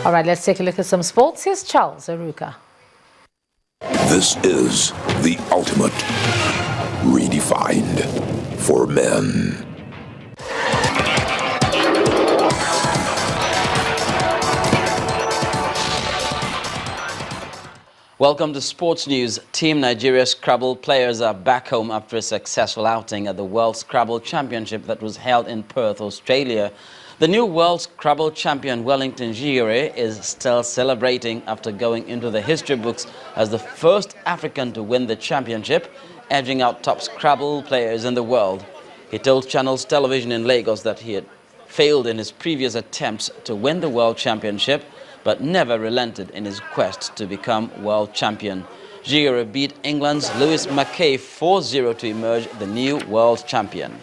All right, let's take a look at some sports. Here's Charles Aruka. This is the ultimate redefined for men. Welcome to Sports News. Team Nigeria Scrabble players are back home after a successful outing at the World Scrabble Championship that was held in Perth, Australia. The new World Scrabble champion Wellington Jigere is still celebrating after going into the history books as the first African to win the championship, edging out top Scrabble players in the world. He told Channels Television in Lagos that he had failed in his previous attempts to win the World Championship, but never relented in his quest to become world champion. Jigere beat England's Lewis Mackay 4-0 to emerge the new world champion.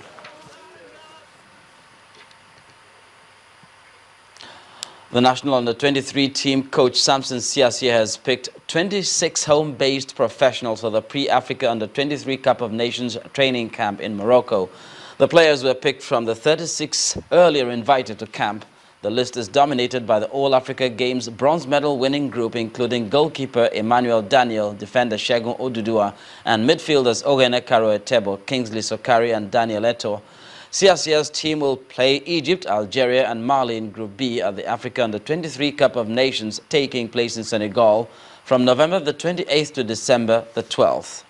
The national under-23 team coach Samson Siasia has picked 26 home-based professionals for the Pre-Africa Under-23 Cup of Nations training camp in Morocco. The players were picked from the 36 earlier invited to camp. The list is dominated by the All-Africa Games bronze medal winning group, including goalkeeper Emmanuel Daniel, defender Segun Odudua, and midfielders Ogene Karo Etebo, Kingsley Sokari, and Daniel Eto. Siasia's team will play Egypt, Algeria, and Mali in Group B at the Africa Under-23 Cup of Nations taking place in Senegal from November the 28th to December the 12th.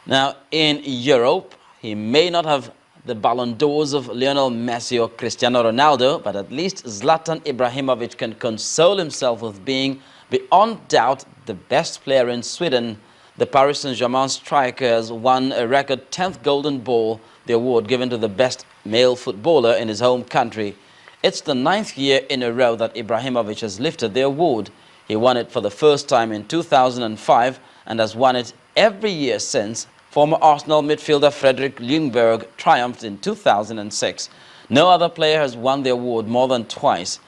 Now, in Europe, he may not have the Ballon d'Ors of Lionel Messi or Cristiano Ronaldo, but at least Zlatan Ibrahimovic can console himself with being, beyond doubt, the best player in Sweden. The Paris Saint-Germain striker has won a record 10th Golden Ball, the award given to the best male footballer in his home country. It's the 9th year in a row that Ibrahimovic has lifted the award. He won it for the first time in 2005 and has won it every year since. Former Arsenal midfielder Frederick Ljungberg triumphed in 2006. No other player has won the award more than twice.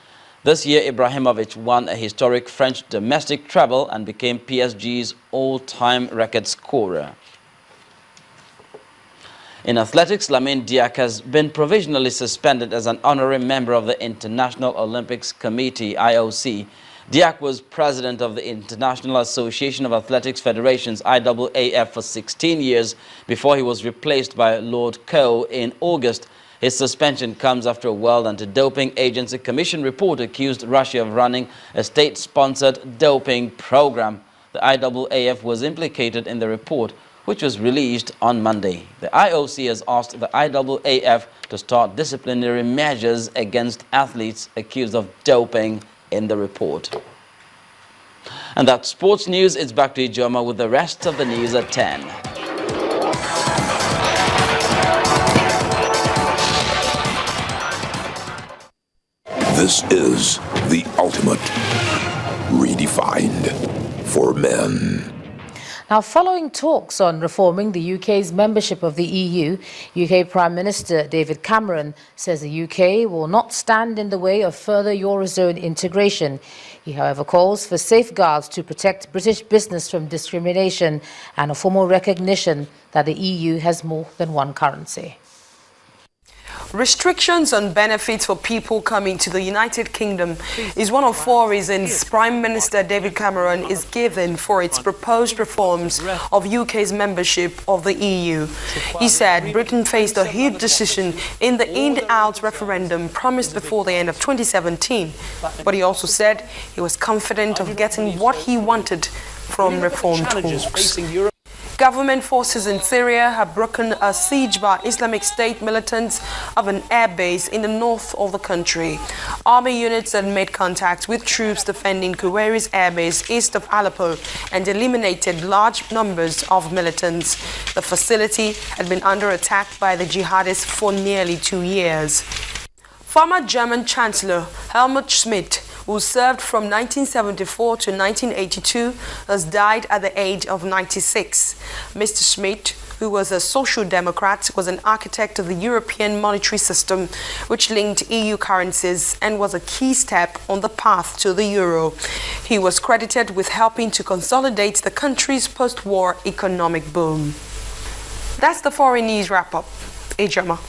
This year, Ibrahimovic won a historic French domestic treble and became PSG's all-time record scorer. In athletics, Lamine Diack has been provisionally suspended as an honorary member of the International Olympics Committee, IOC. Diack was president of the International Association of Athletics Federations, IAAF, for 16 years before he was replaced by Lord Coe in August. His suspension comes after a World Anti-Doping Agency Commission report accused Russia of running a state-sponsored doping program. The IAAF was implicated in the report, which was released on Monday. The IOC has asked the IAAF to start disciplinary measures against athletes accused of doping in the report. And that's sports news. It's back to Ijoma with the rest of the news at 10. This is the ultimate redefined for men. Now, following talks on reforming the UK's membership of the EU, UK Prime Minister David Cameron says the UK will not stand in the way of further Eurozone integration. He, however, calls for safeguards to protect British business from discrimination and a formal recognition that the EU has more than one currency. Restrictions on benefits for people coming to the United Kingdom is one of 4 reasons Prime Minister David Cameron is given for its proposed reforms of UK's membership of the EU. He said Britain faced a huge decision in the in-out referendum promised before the end of 2017, but he also said he was confident of getting what he wanted from reform talks. Government forces in Syria have broken a siege by Islamic State militants of an airbase in the north of the country. Army units had made contact with troops defending Kuwairis airbase east of Aleppo and eliminated large numbers of militants. The facility had been under attack by the jihadists for nearly 2 years. Former German Chancellor Helmut Schmidt, who served from 1974 to 1982, has died at the age of 96. Mr. Schmidt, who was a social democrat, was an architect of the European monetary system, which linked EU currencies and was a key step on the path to the euro. He was credited with helping to consolidate the country's post-war economic boom. That's the foreign news wrap-up. Ijoma.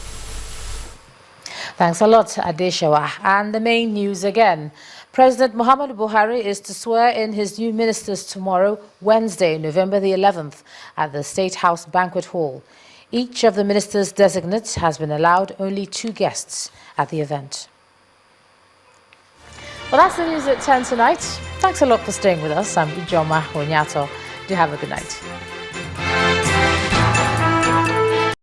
Thanks a lot, Adeshawa. And the main news again. President Muhammadu Buhari is to swear in his new ministers tomorrow, Wednesday, November the 11th, at the State House Banquet Hall. Each of the ministers' designates has been allowed only 2 guests at the event. Well, that's the news at 10 tonight. Thanks a lot for staying with us. I'm Ijoma Onyato. Do have a good night.